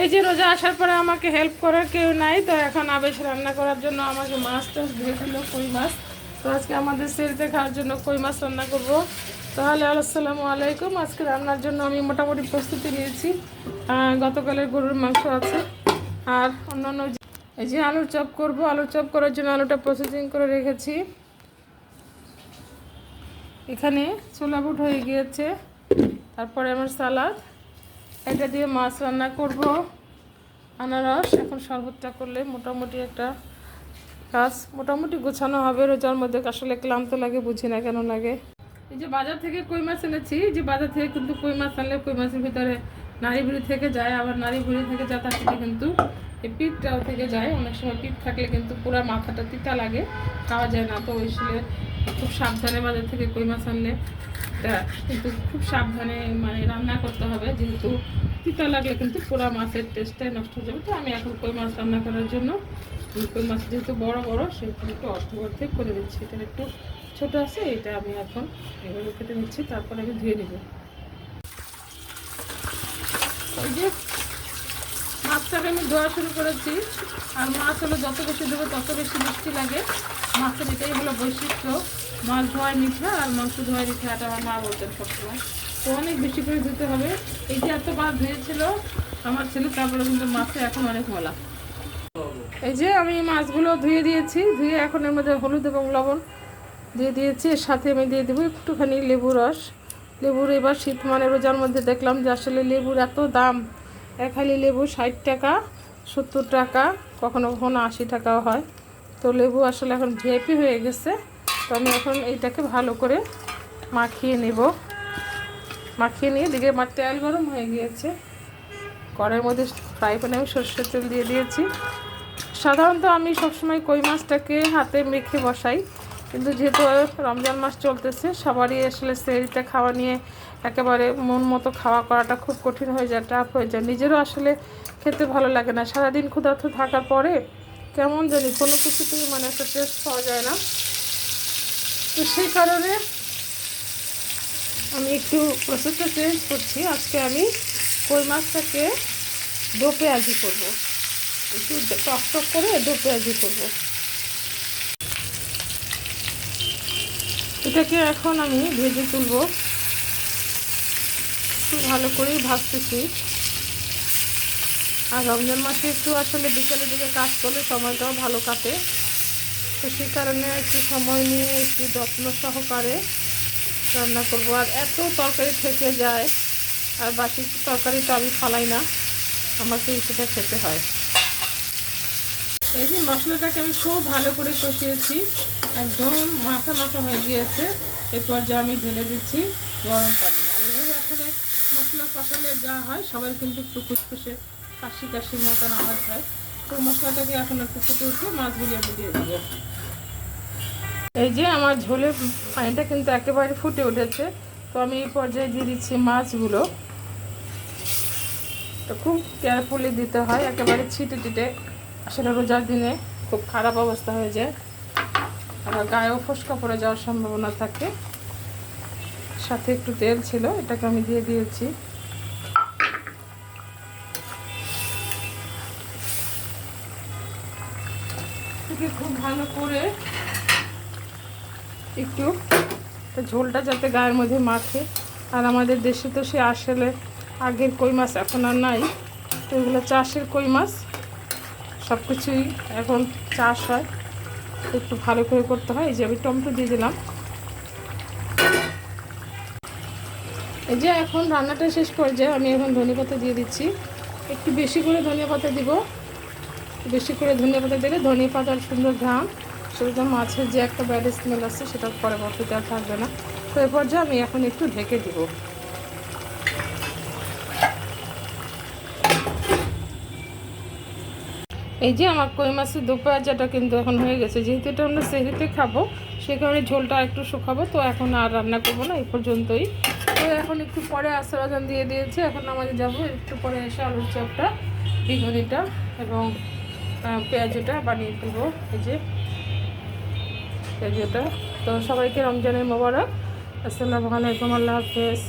এই যে রোজা আসার পরে আমাকে হেল্প করার কেউ নাই, তো এখন আবেশ রান্না করার জন্য আমাকে মাছ টাছ ধুয়ে দিল, কই মাছ। তো আজকে আমাদের সেরিতে খাওয়ার জন্য কই মাছ রান্না করবো। তাহলে আসসালামু আলাইকুম। আজকে রান্নার জন্য আমি মোটামুটি প্রস্তুতি নিয়েছি। গতকালের গরুর মাংস আছে আর অন্যান্য এই যে আলুর চপ করব। আলুর চপ করার জন্য আলুটা প্রসেসিং করে রেখেছি। এখানে ছোলা বুট হয়ে গিয়েছে, তারপরে আমার সালাদ, এটা দিয়ে মাছ রান্না করব, আনারস। এখন শরবতটা করলে মোটামুটি একটা কাজ মোটামুটি গোছানো হবে। রোজার মধ্যে আসলে ক্লান্ত লাগে, বুঝি না কেন লাগে। এই যে বাজার থেকে কই মাছ এনেছি, যে বাজার থেকে কিন্তু কই মাছ আনলে কই মাছের ভিতরে নাড়ি ভুড়ি থেকে যায়, আবার নাড়ি ভুড়ি থেকে যায় তার থেকে কিন্তু এই পিঠটাও থেকে যায়। অনেক সময় পিঠ থাকলে কিন্তু পুরো মাথাটা তিতা লাগে, খাওয়া যায় না। তো ওই সে খুব সাবধানে বাজার থেকে কই মাছ আনলে এটা কিন্তু খুব সাবধানে মানে রান্না করতে হবে, যেহেতু তিতা লাগলে কিন্তু পুরো মাছের টেস্টটাই নষ্ট হয়ে যাবে। তো আমি এখন কই মাছ রান্না করার জন্য কই মাছ যেহেতু বড় বড় সেহেতু একটু অর্ধেক করে দিচ্ছি। এটা একটু ছোটো আছে, এটা আমি এখন এভাবে কেটে নিচ্ছি, তারপরে আমি ধুয়ে নেব। ওই যে মাছটাকে আমি ধোয়া শুরু করেছি। আর মাছ হলো যত বেশি ধোবে তত বেশি মিষ্টি লাগে। মাছের এটাই হলো বৈশিষ্ট্য, মাছ ধোয়ায় মিঠা আর মাংস ধোয়ায় মিঠা, এটা আমার মা বলতেন সবসময়। তো অনেক বেশি করে ধুতে হবে। এই যে এত মাছ ধুয়েছিল আমার ছেলে, তারপরে কিন্তু মাছে এখন অনেক মলা। এই যে আমি মাছগুলো ধুয়ে দিয়েছি, ধুয়ে এখন এর মধ্যে হলুদ এবং লবণ দিয়ে দিয়েছি। এর সাথে আমি দিয়ে দেবো একটুখানি লেবু রস। লেবুর এবার শীত মানে রোজার মধ্যে দেখলাম যে আসলে লেবুর এত দাম। এক হালি লেবু 60 টাকা, 70 টাকা, কখনো কখনো 80 টাকাও হয়। তো লেবু আসলে এখন ভিআইপি হয়ে গেছে। তো আমি এখন এইটাকে ভালো করে মাখিয়ে নেব। মাখিয়ে নিয়ে দিকে আমার তেল গরম হয়ে গিয়েছে। কড়াইয়ের মধ্যে ফ্রাই প্যানে আমি সরষের তেল দিয়ে দিয়েছি। সাধারণত আমি সবসময় কই মাছটাকে হাতে মেখে বসাই, কিন্তু যেহেতু রমজান মাস চলতেছে, সবারই আসলে সেহরিতে খাওয়া নিয়ে একেবারে মন মতো খাওয়া করাটা খুব কঠিন হয়ে যায়, টাফ হয়ে যায়। নিজেরও আসলে খেতে ভালো লাগে না। সারাদিন ক্ষুধার্ত থাকার পরে কেমন জানি কোনো কিছুতেই মানে একটা টেস্ট পাওয়া যায় না। তো সেই কারণে আমি একটু প্রসেসটা চেঞ্জ করছি। আজকে আমি কই মাছটাকে দো পেঁয়াজি করবো, একটু টক টক করে দো পেঁয়াজি করবো। এটাকে এখন আমি ভেজে তুলবো, একটু ভালো করেই ভাজতেছি। আর রমজান মাসে একটু আসলে বিকেলের দিকে কাজ করলে সময়টাও ভালো কাটে। তো সেই কারণে একটু সময় নিয়ে একটু যত্ন সহকারে রান্না করবো। আর এত তরকারি থেকে যায়, আর বাকি তরকারি তো আমি ফালাই না, আমাকে সেটা খেতে হয়। এই যে মশলাটাকে আমি খুব ভালো করে কষিয়েছি, একদম মাখা মাখা হয়ে গিয়েছে। এরপর যে আমি ঢেলে দিচ্ছি গরম পানি। আর এভাবে আসলে মশলা কষালে যা হয়, সবাই কিন্তু একটু খুসখুসে কাশি কাশির মতন আওয়াজ হয়। তো মশলাটাকে এখন একটু ফুটে উঠে মাছগুলি আমি দিয়ে দেবো। এই যে আমার ঝোলের পানিটা কিন্তু একেবারে ফুটে উঠেছে। তো আমি এই পর্যায়ে দিয়ে দিচ্ছি মাছগুলো। তো খুব কেয়ারফুলি দিতে হয়, একেবারে ছিটে ছিটে আসলে রোজার দিনে খুব খারাপ অবস্থা হয়ে যায়, আবার গায়েও ফোসকা পড়ে যাওয়ার সম্ভাবনা থাকে। সাথে একটু তেল ছিল, এটাকে আমি দিয়ে দিয়েছি। খুব ভালো করে একটু ঝোলটা যাতে গায়ের মধ্যে মাখে। আর আমাদের দেশে তো সে আসলে আগের কই মাছ এখন আর নাই, তো এগুলো চাষের কই মাছ, সব কিছুই এখন চাষ হয়, একটু ভালো করে করতে হয়। এই যে আমি টমেটো দিয়ে দিলাম। এই যে এখন রান্নাটা শেষ পর্যায়ে আমি এখন ধনেপাতা দিয়ে দিচ্ছি। একটু বেশি করে ধনেপাতা দিব, বেশি করে ধনেপাতা দিলে ধনেপাতার সুন্দর ঘ্রাণ, সেটা মাছের যে একটা ব্যাড স্মেল আছে সেটা পরবর্তীতে আর থাকবে না। তো এ পর্যায়ে আমি এখন একটু ঢেকে দিব। এই যে আমার কই মাছের দো পেঁয়াজাটা কিন্তু এখন হয়ে গেছে। যেহেতু এটা আমরা সেহরিতে খাবো, সেই কারণে ঝোলটা একটু শুকাবো। তো এখন আর রান্না করবো না, এই পর্যন্তই। তো এখন একটু পরে আসর আজান দিয়ে দিয়েছে, এখন আমাদের যাবো একটু পরে এসে আলুর চপটা, বেগুনিটা এবং পেঁয়াজটা বানিয়ে ফেলবো। এই যে পেঁয়াজটা। তো সবাইকে রমজানের মোবারক। আসসালামু আলাইকুম, আল্লাহ হাফেজ।